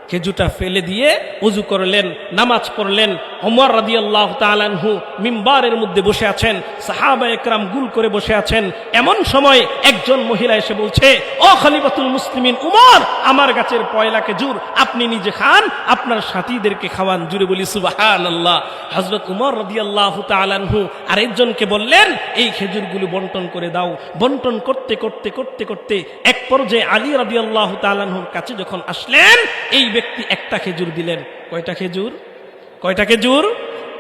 খেজুরটা ফেলে দিয়ে ওযু করলেন, নামাজ পড়লেন। ওমর রাদিয়াল্লাহু তাআলা আনহু মিম্বারের মধ্যে বসে আছেন, সাহাবা একরাম গুল করে বসে আছেন। এমন সময় একজন মহিলা এসে বলছে, ও খলিফাতুল মুসলিমিন উমর, আমার গাছের পয়লা খেজুর আপনি নিজে খান, আপনার সাথীদেরকে খাওয়ান। জুড়ে বলি সুবহানাল্লাহ। হযরত উমর রাদিয়াল্লাহু তাআলা আনহু আরেকজনকে বললেন, এই খেজুরগুলো বন্টন করে দাও। বন্টন করতে করতে করতে করতে এক পর্যায়ে আলী রাদিয়াল্লাহু তাআলা আনহুর কাছে যখন আসলেন, এই ব্যক্তি একটা খেজুর দিলেন। কয়টা খেজুর? কয়টা খেজুর?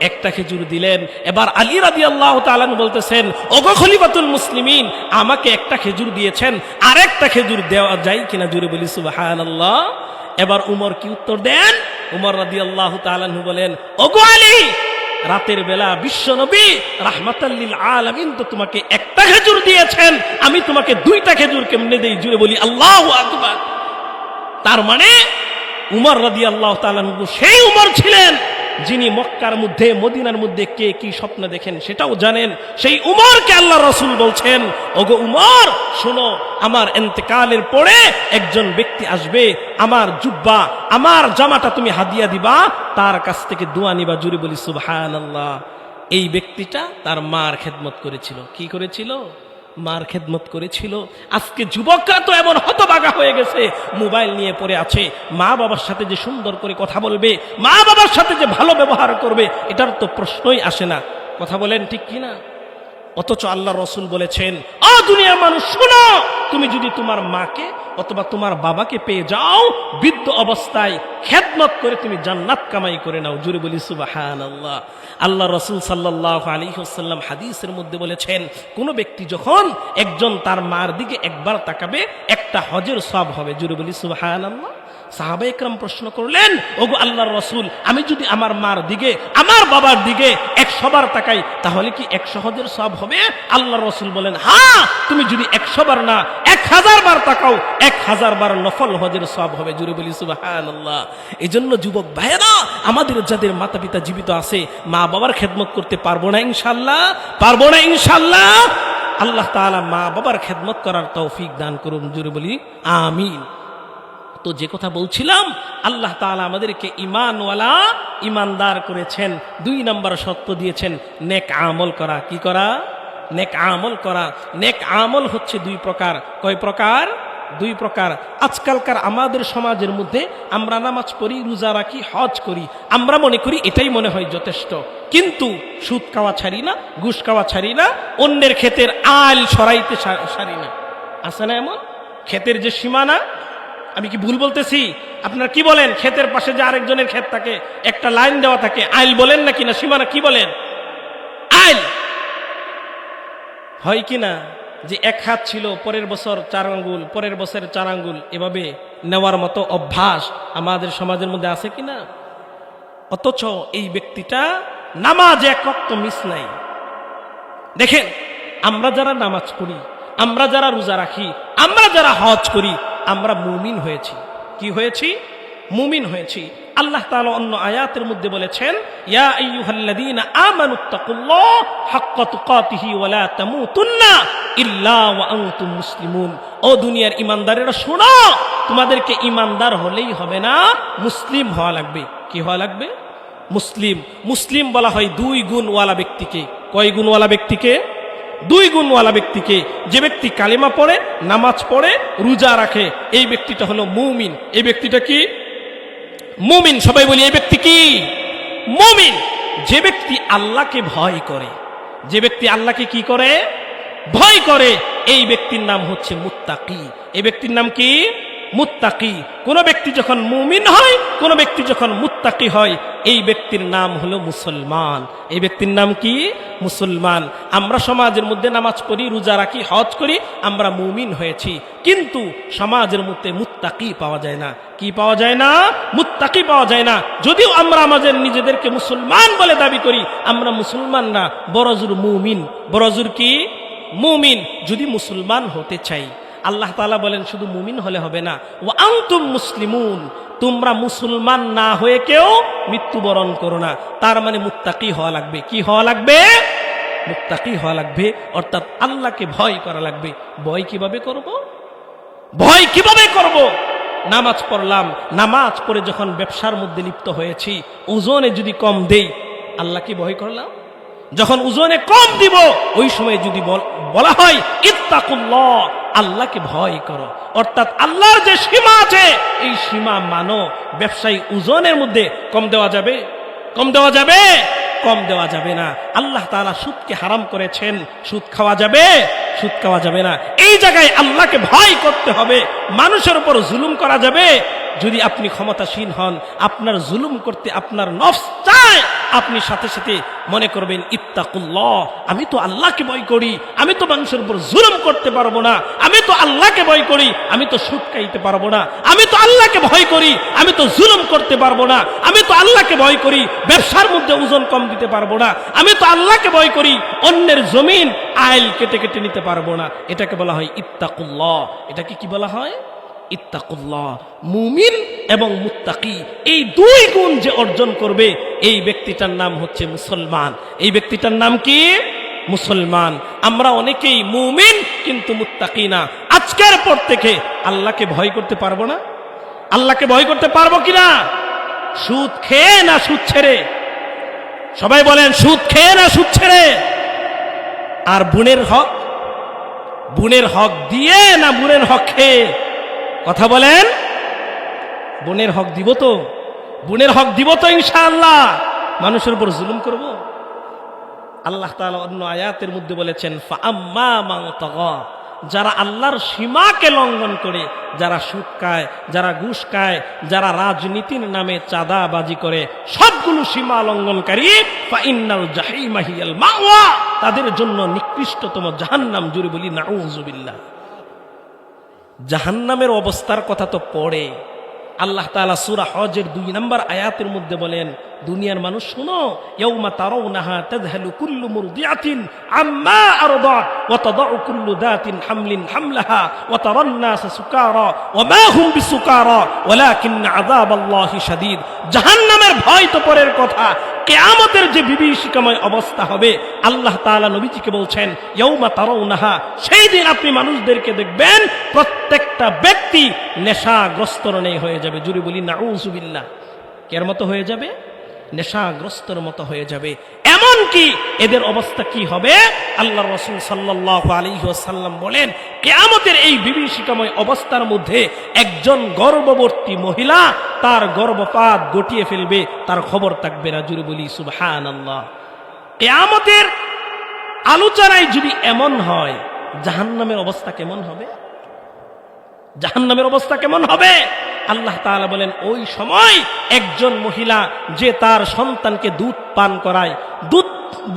একটা খেজুর দিলেন। এবার আলী রাদিয়াল্লাহু তাআলা আনহু বলতেছেন, ওগো খলিফাতুল মুসলিমিন, আমাকে একটা খেজুর দিয়েছেন, আরেকটা খেজুর দেওয়া যায় কিনা? জুড়ে বলি সুবহানাল্লাহ। এবার উমর কি উত্তর দেন? উমর রাদিয়াল্লাহু তাআলা আনহু বলেন, ওগো আলী, রাতের বেলা বিশ্ব নবী রাহমাতাল লিল আলামিন তো তোমাকে একটা খেজুর দিয়েছেন, আমি তোমাকে দুইটা খেজুর কেমনে দেই? জুড়ে বলি আল্লাহু আকবার। তার মানে উমর রাদিয়াল্লাহু তাআলা আনহু সেই উমর ছিলেন যিনি মক্কার মধ্যে, মদিনার মধ্যে কে কি স্বপ্ন দেখেন সেটাও জানেন। সেই উমরকে আল্লাহ রাসূল বলছেন, ওগো উমর, শোনো, আমার ইন্তেকালের পরে একজন ব্যক্তি আসবে, আমার জুব্বা, আমার জামাটা তুমি হাদিয়া দিবা, তার কাছ থেকে দোয়া নিবা। জুড়ে বলি সুবহানাল্লাহ। এই ব্যক্তিটা তার মার খেদমত করেছিল। কি করেছিল? মার খেদমত করেছিল। আজকে যুবকরা তো এমন হতবাগা হয়ে গেছে, মোবাইল নিয়ে পড়ে আছে। মা বাবার সাথে যে সুন্দর করে কথা বলবে, মা বাবার সাথে যে ভালো ব্যবহার করবে, এটার তো প্রশ্নই আসে না। কথা বলেন ঠিক কিনা? অথচ আল্লাহ রাসূল বলেছেন, ও দুনিয়ার মানুষ শোনো, তুমি যদি তোমার মাকে অথবা তোমার বাবাকে পেয়ে যাও, বৃদ্ধ অবস্থায় খেদমত করে তুমি জান্নাত কামাই করে নাও। জুড়ে বলি সুবহানাল্লাহ। আল্লাহ রাসূল সাল্লাল্লাহু আলাইহি ওয়াসাল্লাম হাদিসের মধ্যে বলেছেন, কোন ব্যক্তি যখন একজন তার মার দিকে একবার তাকাবে, একটা হজের সওয়াব হবে। জুড়ে বলি সুবহানাল্লাহ। সাহাবা একরাম প্রশ্ন করলেন, ওগো আল্লাহর রাসূল, আমি যদি আমার মার দিকে, আমার বাবার দিকে 100 বার তাকাই, তাহলে কি 100 হজের সওয়াব হবে? আল্লাহর রাসূল বলেন, হ্যাঁ, তুমি যদি 100 বার না 1000 বার তাকাও, 1000 বার নফল হজের সওয়াব হবে। জুড়ে বলি সুবহানাল্লাহ। এজন্য যুবক ভাইয়েরা, আমাদের যাদের মাতা পিতা জীবিত আছে, মা বাবার খেদমত করতে পারবো না ইনশাআল্লাহ? পারবো না ইনশাআল্লাহ? আল্লাহ তাআলা মা বাবার খেদমত করার তৌফিক দান করুন। জুড়ে বলি আমিন। তো যে কথা বলছিলাম, আল্লাহ তাআলা আমাদেরকে ঈমানওয়ালা, ঈমানদার করেছেন। 2 নম্বর শর্ত দিয়েছেন, নেক আমল করা। কি করা? নেক আমল করা। নেক আমল হচ্ছে 2 প্রকার। কয় প্রকার? 2 প্রকার। আজকালকার আমাদের সমাজের মধ্যে আমরা নামাজ পড়ি, রোজা রাখি, হজ করি, আমরা মনে করি এটাই মনে হয় যথেষ্ট। কিন্তু সুদ খাওয়া ছাড়ি না, ঘুষ খাওয়া ছাড়ি না, অন্যের ক্ষেতের আল সরাইতে ছাড়ি না। আছে না এমন? ক্ষেতের যে সীমানা, আমি কি ভুল বলতেছি? আপনারা কি বলেন? ক্ষেতের পাশে যে আরেকজনের ক্ষেত থাকে, একটা লাইন দেওয়া থাকে, আইল বলেন নাকি না? সীমানা কি বলেন? আইল হয় কিনা? যে 1 হাত ছিল, পরের বছর 4 আঙ্গুল, পরের বছর 4 আঙ্গুল, এভাবে নেওয়ার মতো অভ্যাস আমাদের সমাজের মধ্যে আছে কিনা? অথচ এই ব্যক্তিটা নামাজ 1 ওয়াক্ত মিস নাই। দেখেন, আমরা যারা নামাজ পড়ি, আমরা যারা রোজা রাখি, আমরা যারা হজ করি, আমরা মুমিন হয়েছি। কি হয়েছি? মুমিন হয়েছি। আল্লাহ তাআলা অন্য আয়াতের মধ্যে বলেছেন, ইয়া আইয়ুহাল্লাযীনা আমানুত্তাকুল্লাহ হাক্কা তুকাতিহি ওয়া লা তামুতুন্না ইল্লা ওয়া আনতুম মুসলিমুন। ও দুনিয়ার ঈমানদারেরা শোনো, তোমাদেরকে ঈমানদার হলেই হবে না, মুসলিম হওয়া লাগবে। কি হওয়া লাগবে? মুসলিম। মুসলিম বলা হয় 2 গুণওয়ালা ব্যক্তিকে। কয় গুণওয়ালা ব্যক্তিকে? 2 গুণওয়ালা ব্যক্তিকে। যে ব্যক্তি কালিমা পড়ে, নামাজ পড়ে, রোজা রাখে, এই ব্যক্তিটা হলো মুমিন। এই ব্যক্তিটা কি? মুমিন, সবাই বলি এই ব্যক্তি কি? মুমিন। যে ব্যক্তি আল্লাহকে ভয় করে, যে ব্যক্তি আল্লাহকে কি করে? ভয় করে, এই ব্যক্তির নাম হচ্ছে মুত্তাকি। এই ব্যক্তির নাম কি? মুত্তাকি। কোন ব্যক্তি যখন মুমিন হয়, কোন ব্যক্তি যখন মুত্তাকি হয়, এই ব্যক্তির নাম হলো মুসলমান। এই ব্যক্তির নাম কি? মুসলমান। আমরা সমাজের মধ্যে নামাজ পড়ি, রোজা রাখি, হজ করি, আমরা মুমিন হয়েছি, কিন্তু সমাজের মধ্যে মুত্তাকি পাওয়া যায় না। কি পাওয়া যায় না? মুত্তাকি পাওয়া যায় না। যদিও আমরা আমাদের নিজেদেরকে মুসলমান বলে দাবি করি, আমরা মুসলমান না, বড়জোর মুমিন। বড়জোর কি? মুমিন। যদি মুসলমান হতে চাই, আল্লাহ তাআলা বলেন শুধু মুমিন হলে হবে না, ওয়া আনতুম মুসলিমুন, তোমরা মুসলমান না হয়ে কেউ মৃত্যুবরণ করো না। তার মানে মুত্তাকি হওয়া লাগবে। কি হওয়া লাগবে? মুত্তাকি হওয়া লাগবে, অর্থাৎ আল্লাহকে ভয় করা লাগবে। ভয় কিভাবে করব? ভয় কিভাবে করব? নামাজ পড়লাম, নামাজ পড়ে যখন ব্যবসার মধ্যে লিপ্ত হয়েছি, ওজনে যদি কম দেই, আল্লাহকে ভয় করলাম। যখন ওজনে কম দিব, ওই সময় যদি বলা হয় ইত্তাকুল্লাহ, আল্লাহকে ভয় করো, অর্থাৎ আল্লাহর যে সীমা আছে এই সীমা মানো। ব্যবসায়ী ওজনের মধ্যে কম দেওয়া যাবে? কম দেওয়া যাবে? কম দেওয়া যাবে না। আল্লাহ তাআলা সুদকে হারাম করেছেন, সুদ খাওয়া যাবে? সুদ খাওয়া যাবে না। এই জায়গায় আল্লাহকে ভয় করতে হবে। মানুষের উপর জুলুম করা যাবে? যদি আপনি ক্ষমতাসীন হন, আপনার জুলুম করতে আপনার নফস চায়, আপনি সাথে সাথে মনে করবেন ইত্তাকুল্লাহ, আমি তো আল্লাহকে ভয় করি, আমি তো মানুষের উপর জুলুম করতে পারবো না, আমি তো আল্লাহকে ভয় করি, আমি তো সুদ খাইতে পারবো না, আমি তো আল্লাহকে ভয় করি, আমি তো জুলুম করতে পারবো না, আমি তো আল্লাহকে ভয় করি, ব্যবসার মধ্যে ওজন কম দিতে পারবো না, আমি তো আল্লাহকে ভয় করি, অন্যের জমিন আইল কেটে কেটে নিতে পারবো না। এটাকে বলা হয় ইত্তাকুল্লাহ। এটাকে কি বলা হয়? ইত্তাকুল্লাহ। মুমিন এবং মুত্তাকি, এই দুই গুণ যে অর্জন করবে, এই ব্যক্তিটার নাম হচ্ছে মুসলমান। এই ব্যক্তিটার নাম কি? মুসলমান। আমরা অনেকেই মুমিন কিন্তু মুত্তাকি না। আজকের পর থেকে আল্লাহকে ভয় করতে পারবো না? আল্লাহকে ভয় করতে পারবো কিনা? সুদ খেয়ে না সুদ ছেড়ে? সবাই বলেন, সুদ খেয়ে না সুদ ছেড়ে? আর বোনের হক, বোনের হক দিয়ে না বোনের হক খেয়ে? কথা বলেন। বোনের হক দিব তো? বোনের হক দিব তো ইনশাআল্লাহ? মানুষের উপর জুলুম করব? আল্লাহ তাআলা অন্য আয়াতের মধ্যে বলেছেন, ফাআম্মা মান তাগা, যারা আল্লাহর সীমাকে লঙ্ঘন করে, যারা সুদ খায়, যারা ঘুষ খায়, যারা রাজনীতির নামে চাঁদাবাজি করে, সবগুলো সীমা লঙ্ঘনকারী, ফাইন্নাল জাহিমা হিয়াল মাওয়া, তাদের জন্য নিকৃষ্টতম জাহান্নাম। জুড়ে বলি নাউযুবিল্লাহ। জাহান্নামের অবস্থার কথা তো পড়ে আল্লাহ তাআলা সূরা হজের 2 নম্বর আয়াতের মধ্যে বলেন, দুনিয়ার মানুষ শুনো, ইয়াউমা তারাউনাহা তাযহালু কুল্লু মুরদিআতিন আম্মা আরদাত ওয়া তাদাউ কুল্লু যাতিন হামলিন হামলাহা ওয়া তারান নাসা সুকারা ওয়া মা হুম বিসুকারা ওয়ালাকিন আযাবাল্লাহি শাদীদ। জাহান্নামের ভয় তো পরের কথা, কিয়ামতের যে বিভীষিকাময় অবস্থা হবে, আল্লাহ তাআলা নবীজিকে বলছেন, ইয়াউমা তারাউনাহা, সেই দিন আপনি মানুষদেরকে দেখবেন প্রত্যেকটা ব্যক্তি নেশাগ্রস্তর ন্যায় হয়ে যাবে। জুড়ে বলি নাউযুবিল্লাহ। কের মতো হয়ে যাবে? নেশাগ্রস্তর মতো হয়ে যাবে। এমন কি এদের অবস্থা কি হবে? আল্লাহর রাসূল সাল্লাল্লাহু আলাইহি ওয়াসাল্লাম বলেন, কিয়ামতের এই বিভীষিকাময় অবস্থার মধ্যে একজন গর্ভবতী মহিলা তার গর্ভপাত গটিয়ে ফেলবে, তার খবর থাকবে না। জুড়ে বলি সুবহানাল্লাহ। কিয়ামতের আলোচনায় যদি এমন হয়, জাহান্নামের অবস্থা কেমন হবে? জাহান্নামের অবস্থা কেমন হবে? আল্লাহ তাআলা বলেন, ওই সময় একজন মহিলা যে তার সন্তানকে দুধ পান করায়,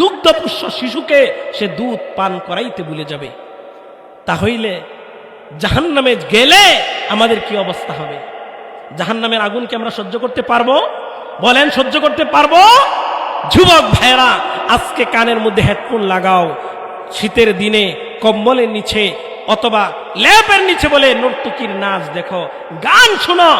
দুগ্ধপুষ্ট শিশুকে সে দুধ পান করাইতে ভুলে যাবে। তাহলে জাহান্নামে গেলে আমাদের কি অবস্থা হবে? জাহান্নামের আগুনকে আমরা সহ্য করতে পারবো? বলেন, সহ্য করতে পারবো? যুবক ভাইরা, আজকে কানের মধ্যে হেডফোন লাগাও, শীতের দিনে কম্বলের নিচে অথবা ল্যাপের নিচে বলে নর্তকীর নাচ দেখো, গান শোনো,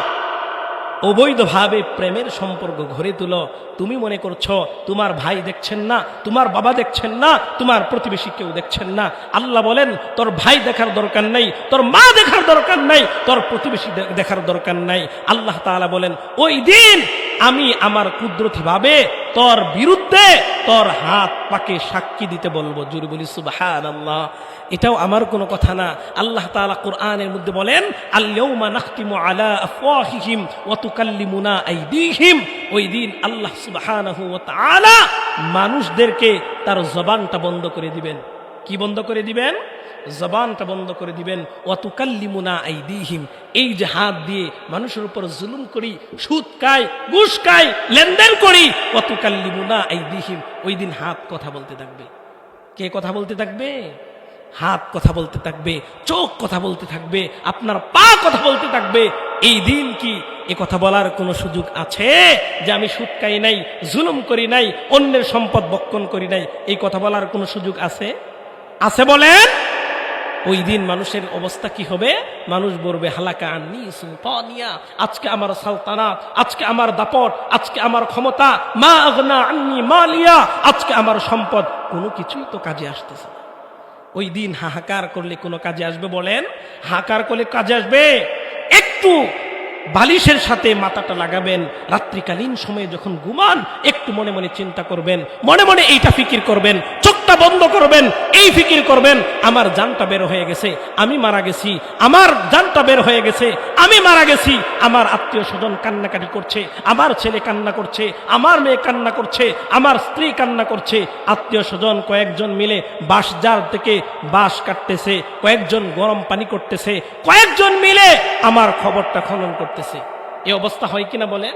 অবৈধভাবে প্রেমের সম্পর্ক গড়ে তুলো। তুমি মনে করছো তোমার ভাই দেখছেন না, তোমার বাবা দেখছেন না, তোমার প্রতিবেশী কেউ দেখছেন না। আল্লাহ বলেন, তোর ভাই দেখার দরকার নাই, তোর মা দেখার দরকার নাই, তোর প্রতিবেশী দেখার দরকার নাই। আল্লাহ তাআলা বলেন, ওই দিন আমি আমার কুদরতি ভাবে তোর বিরুদ্ধে তোর হাত পাকে সাক্ষী দিতে বলবো। জোরে বলি সুবহানাল্লাহ। এটাও আমার কোনো কথা না। আল্লাহ তাআলা কোরআনের মধ্যে বলেন, আল-ইয়াউমা নাখতিমু আলা আফওয়াহিহিম ওয়া তুকাল্লিমুনা আইদিহিম। ওই দিন আল্লাহ সুবহানাহু ওয়া তাআলা মানুষদেরকে তার জবানটা বন্ধ করে দিবেন। কি বন্ধ করে দিবেন? জবানটা বন্ধ করে দিবেন। ওয়া তুকাল্লিমুনা আইদিহিম, এই যে হাত দিয়ে মানুষের উপর জুলুম করি, সুদ খাই, ঘুষ খাই, লেনদেন করি, ওয়া তুকাল্লিমুনা আইদিহিম, ওই দিন হাত কথা বলতে থাকবে। কে কথা বলতে থাকবে? হাত কথা বলতে থাকবে, চোখ কথা বলতে থাকবে, আপনার পা কথা বলতে থাকবে। এই দিন কি এ কথা বলার কোনো সুযোগ আছে যে আমি সুদ খাই নাই, জুলুম করি নাই, অন্যের সম্পদ বক্ষণ করি নাই? এই কথা বলার কোনো সুযোগ আছে? আছে বলেন? ওই দিন মানুষের অবস্থা কি হবে? মানুষ বলবে হালাকা আন্নি সুলতানিয়া, আজকে আমার সালতানাত, আজকে আমার দাপট, আজকে আমার ক্ষমতা, মা আগনা আন্নি মালিয়া, আজকে আমার সম্পদ, কোনো কিছুই তো কাজে আসতেছে না। ওই দিন হাহাকার করলে কোনো কাজে আসবে বলেন? হাহাকার করলে কাজে আসবে? একটু বালিশের সাথে মাথাটা লাগাবেন, রাত্রিকালীন সময়ে যখন ঘুমান একটু মনে মনে চিন্তা করবেন, মনে মনে এইটা ফিকির করবেন, চোখটা বন্ধ করবেন, এই ফিকির করবেন, আমার জানটা বের হয়ে গেছে, আমি মারা গেছি, আমার জানটা বের হয়ে গেছে, আমি মারা গেছি, আমার আত্মীয় স্বজন কান্নাকাটি করছে, আমার ছেলে কান্না করছে, আমার মেয়ে কান্না করছে, আমার স্ত্রী কান্না করছে, আত্মীয় স্বজন কয়েকজন মিলে বাঁশ জার থেকে বাঁশ কাটতেছে, কয়েকজন গরম পানি করতেছে, কয়েকজন মিলে আমার খবরটা খনন করতেছে। এই অবস্থা হয় কিনা বলে?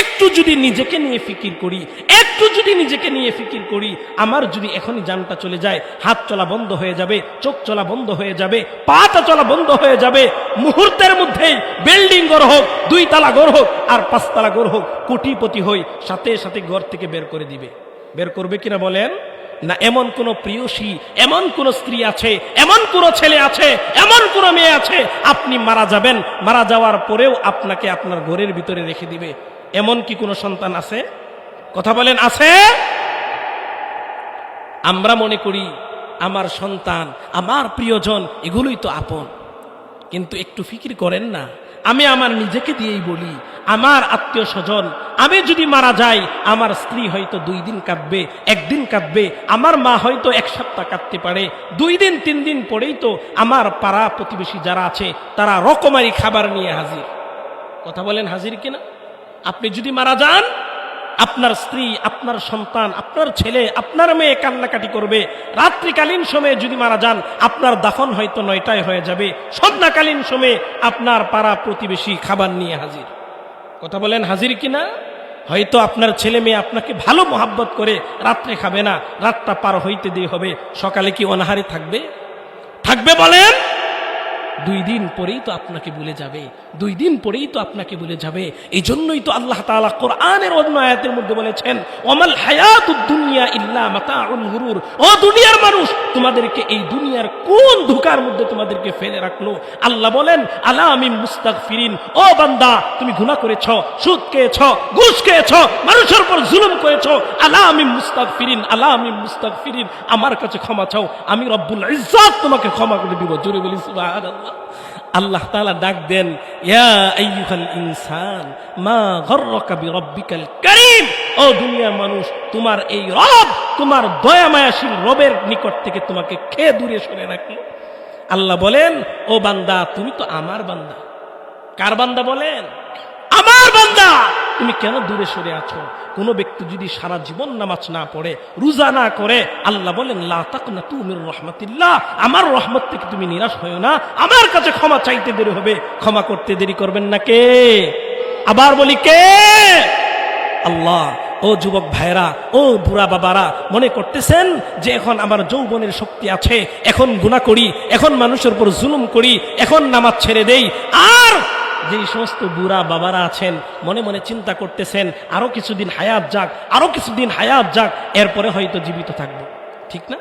একটু যদি নিজেকে নিয়ে ফিকির করি, একটু যদি নিজেকে নিয়ে ফিকির করি, আমার যদি এখনই জানটা চলে যায়, হাত চলা বন্ধ হয়ে যাবে, চোখ চলা বন্ধ হয়ে যাবে, পাটা চলা বন্ধ হয়ে যাবে, মুহূর্তের মধ্যেই বিল্ডিং ঘর হোক, 2 তলা ঘর হোক আর 5 তলা ঘর হোক, কোটিপতি হই, সাথে সাথে ঘর থেকে বের করে দিবে। বের করবে কিনা বলেন? না এমন কোন প্রিয়সী, এমন কোন স্ত্রী আছে, এমন কোন ছেলে আছে, এমন কোন মেয়ে আছে, আপনি মারা যাবেন, মারা যাওয়ার পরেও আপনাকে আপনার ঘরের ভিতরে রেখে দিবে? এমন কি কোনো সন্তান আছে? কথা বলেন, আছে? আমরা মনে করি আমার সন্তান, আমার প্রিয়জন, এগুলোই তো আপন। কিন্তু একটু ফিকির করেন না, আমি আমার নিজেকে দিয়েই বলি, আমার আত্মীয় স্বজন, আমি যদি মারা যাই, আমার স্ত্রী হয়তো 2 দিন কাঁদবে, 1 দিন কাঁদবে, আমার মা হয়তো 1 সপ্তাহ কাঁদতে পারে, 2 দিন 3 দিন পরেই তো আমার পাড়া প্রতিবেশী যারা আছে তারা রকমারি খাবার নিয়ে হাজির। কথা বলেন, হাজির কিনা? আপনি যদি মারা যান, আপনার স্ত্রী, আপনার সন্তান, আপনার ছেলে, আপনার মেয়ে কান্নাকাটি করবে। রাত্রিকালীন সময়ে যদি মারা যান, আপনার দাফন হয়তো 9টায় হয়ে যাবে, সন্ধ্যাকালীন সময়ে আপনার পাড়া প্রতিবেশী খাবার নিয়ে হাজির। কথা বলেন, হাজির কিনা? হয়তো আপনার ছেলে মেয়ে আপনাকে ভালো মোহাব্বত করে রাত্রে খাবে না, রাতটা পার হইতে দিয়ে হবে, সকালে কি অনাহারে থাকবে? থাকবে বলেন? 2 দিন পরেই তো আপনাকে ভুলে যাবে, 2 দিন পরেই তো আপনাকে ভুলে যাবে। এই জন্যই তো আল্লাহ তাআলা কোরআনের অন্য আয়াতের মধ্যে বলেছেন, ওয়ামাল হায়াতুদ দুনিয়া ইল্লা মাতাউল গুরুর। ও দুনিয়ার মানুষ, তোমাদেরকে এই দুনিয়ার কোন ধোঁকার মধ্যে তোমাদেরকে ফেলে রাখলো? আল্লাহ বলেন, আলা মিন মুস্তাগফিরিন, ও বান্দা তুমি গুনাহ করেছো, সুদ খেয়েছো, ঘুষ খেয়েছো, মানুষের উপর জুলুম করেছো, আলা মিন মুস্তাগফিরিন, আলা মিন মুস্তাগফিরিন, আমার কাছে ক্ষমা চাও, আমি রব্বুল ইজ্জত তোমাকে ক্ষমা করে দিব। জোরে বলি সুবহানাল্লাহ। আল্লাহ তাআলা ডাক দেন, ইয়া আইয়ুহাল ইনসান মা গররাকা বিরব্বিকাল কারীম। ও দুনিয়ার মানুষ, তোমার এই রব, তোমার দয়া মায়াশীল রবের নিকট থেকে তোমাকে কে দূরে সরে রাখলো? আল্লাহ বলেন, ও বান্দা তুমি তো আমার বান্দা। কার বান্দা বলেন? আমার বান্দা। তুমি কেন দূরে সরে আছো? কোন ব্যক্তি যদি সারা জীবন নামাজ না পড়ে, রোজা না করে, আল্লাহ বলেন লা তাকনাতু মির রাহমাতিল্লাহ, আমার রহমত থেকে তুমি নিরাশ হয়ো না, আমার কাছে ক্ষমা চাইতে দেরি হবে, ক্ষমা করতে দেরি করবেন না কে? আবার বলি কে? আল্লাহ। ও যুবক ভাইরা, ও বুড়া বাবারা, মনে করতেছেন যে এখন আমার যৌবনের শক্তি আছে, এখন গুনাহ করি, এখন মানুষের উপর জুলুম করি, এখন নামাজ ছেড়ে দেই। আর যেই সমস্ত বুড়া বাবারা আছেন মনে মনে চিন্তা করতেছেন আরো কিছুদিন হায়াত যাক, আরো কিছুদিন হায়াত যাক, এরপরে হয়তো জীবিত থাকবো, ঠিক না?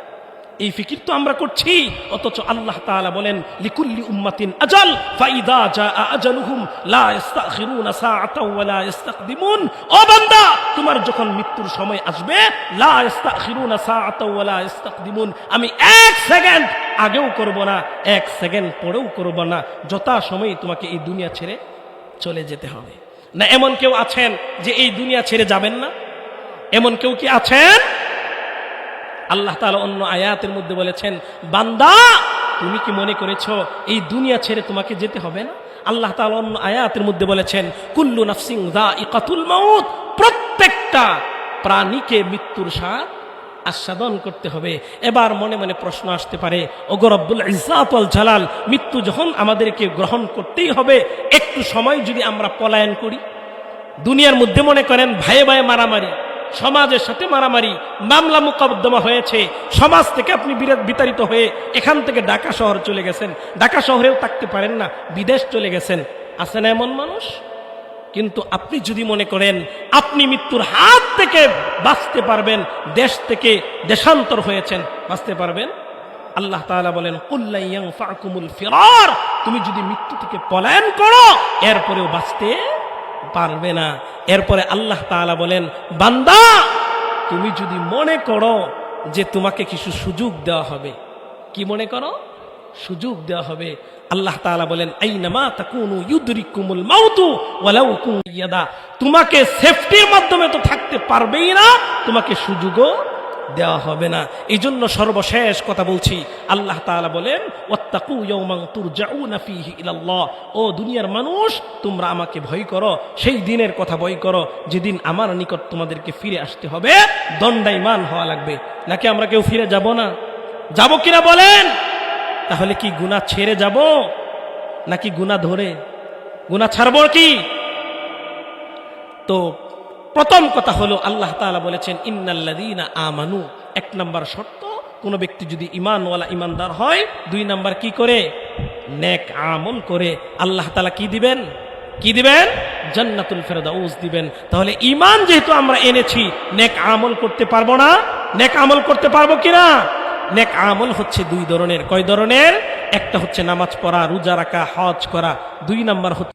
এই ফিকির তো আমরা করছি। অথচ আল্লাহ তাআলা বলেন, লিকুল্লি উম্মাতিন আজাল ফাইদা জাআ আজালুহুম লা ইস্তাখিরুনা সাআতাও ওয়া লা ইস্তাকদিমুন। ও বান্দা, তোমার যখন মৃত্যুর সময় আসবে, লা ইস্তাখিরুনা সাআতাও ওয়া লা ইস্তাকদিমুন, আমি 1 সেকেন্ড আগেও করব না, 1 সেকেন্ড পরেও করব না, যথা সময় তোমাকে এই দুনিয়া ছেড়ে চলে যেতে হবে। না এমন কেউ আছেন যে এই দুনিয়া ছেড়ে যাবেন না? এমন কেউ কি আছেন? আল্লাহ তাআলা অন্য আয়াতের মধ্যে বলেছেন, বান্দা তুমি কি মনে করেছো এই দুনিয়া ছেড়ে তোমাকে যেতে হবে না? আল্লাহ তাআলা অন্য আয়াতের মধ্যে বলেছেন, কুল্লু নাফসিন যায়িকাতুল মাউত, প্রত্যেকটা প্রাণীকে মৃত্যুর স্বাদ আস্বাদন করতে হবে। এবার মনে মনে প্রশ্ন আসতে পারে, ওগো রব্বুল ইজ্জাত ওয়াল জালাল, মৃত্যু যখন আমাদেরকে গ্রহণ করতেই হবে, একটু সময় যদি আমরা পলায়ন করি, দুনিয়ার মধ্যে মনে করেন ভাইয়ে ভাইয়ে মারামারি, সমাজের সাথে মারামারি, মামলা মোকদ্দমা হয়েছে, সমাজ থেকে আপনি বিতাড়িত হয়ে এখান থেকে ঢাকা শহর চলে গেছেন, ঢাকা শহরেও থাকতে পারেন না, বিদেশ চলে গেছেন, আছে না এমন মানুষ? কিন্তু আপনি যদি মনে করেন আপনি মৃত্যুর হাত থেকে বাঁচতে পারবেন, দেশ থেকে দেশান্তর হয়েছেন, বাঁচতে পারবেন, আল্লাহ তাআলা বলেন, কুল লা ইয়ানফাকুমুল ফিরার, তুমি যদি মৃত্যু থেকে পলায়ন করো এরপরেও বাঁচতে পারবে না। এরপরে আল্লাহ তাআলা বলেন, বান্দা তুমি যদি মনে করো যে তোমাকে কিছু সুযোগ দেওয়া হবে, কি মনে করো? সুযোগ দেওয়া হবে। আল্লাহ তাআলা বলেন, আইনামা তাকুনু ইউদরিকুমুল মাউতু ওয়ালাউ কুনয়াদা, তোমাকে সেফটির মাধ্যমে তো থাকতে পারবেই না, তোমাকে সুযোগও দেওয়া হবে না। এই জন্য সর্বশেষ কথা বলছি, আল্লাহ তাআলা বলেন, ওয়াত্তাকু ইয়াওমান তুরজাউনা ফীহি ইলাল্লাহ, ও দুনিয়ার মানুষ তোমরা আমাকে ভয় করো, সেই দিনের কথা ভয় করো যেদিন আমার নিকট তোমাদেরকে ফিরে আসতে হবে, দণ্ডায়মান হওয়া লাগবে। নাকি আমরা কেউ ফিরে যাব না? যাব কিনা বলেন? তাহলে কি গুনাহ ছেড়ে যাব নাকি গুনাহ ধরে? গুনাহ ছাড়বো কি? তো প্রথম কথা হলো আল্লাহ তাআলা বলেছেন, ইন্নাল্লাযীনা আমানু, এক নাম্বার শর্ত, কোন ব্যক্তি যদি ঈমানওয়ালা ঈমানদার হয়, দুই নাম্বার কি করে? নেক আমল করে। আল্লাহ তাআলা কি দিবেন? কি দিবেন? জান্নাতুল ফেরদাউস দিবেন। তাহলে ঈমান যেহেতু আমরা এনেছি, নেক আমল করতে পারবো না? নেক আমল করতে পারবো কিনা? নেক আমল হচ্ছে দুই ধরনের। কয় ধরনের? একটা হচ্ছে নামাজ পড়া, রোজা রাখা, হজ করা। দুই নাম্বার হচ্ছে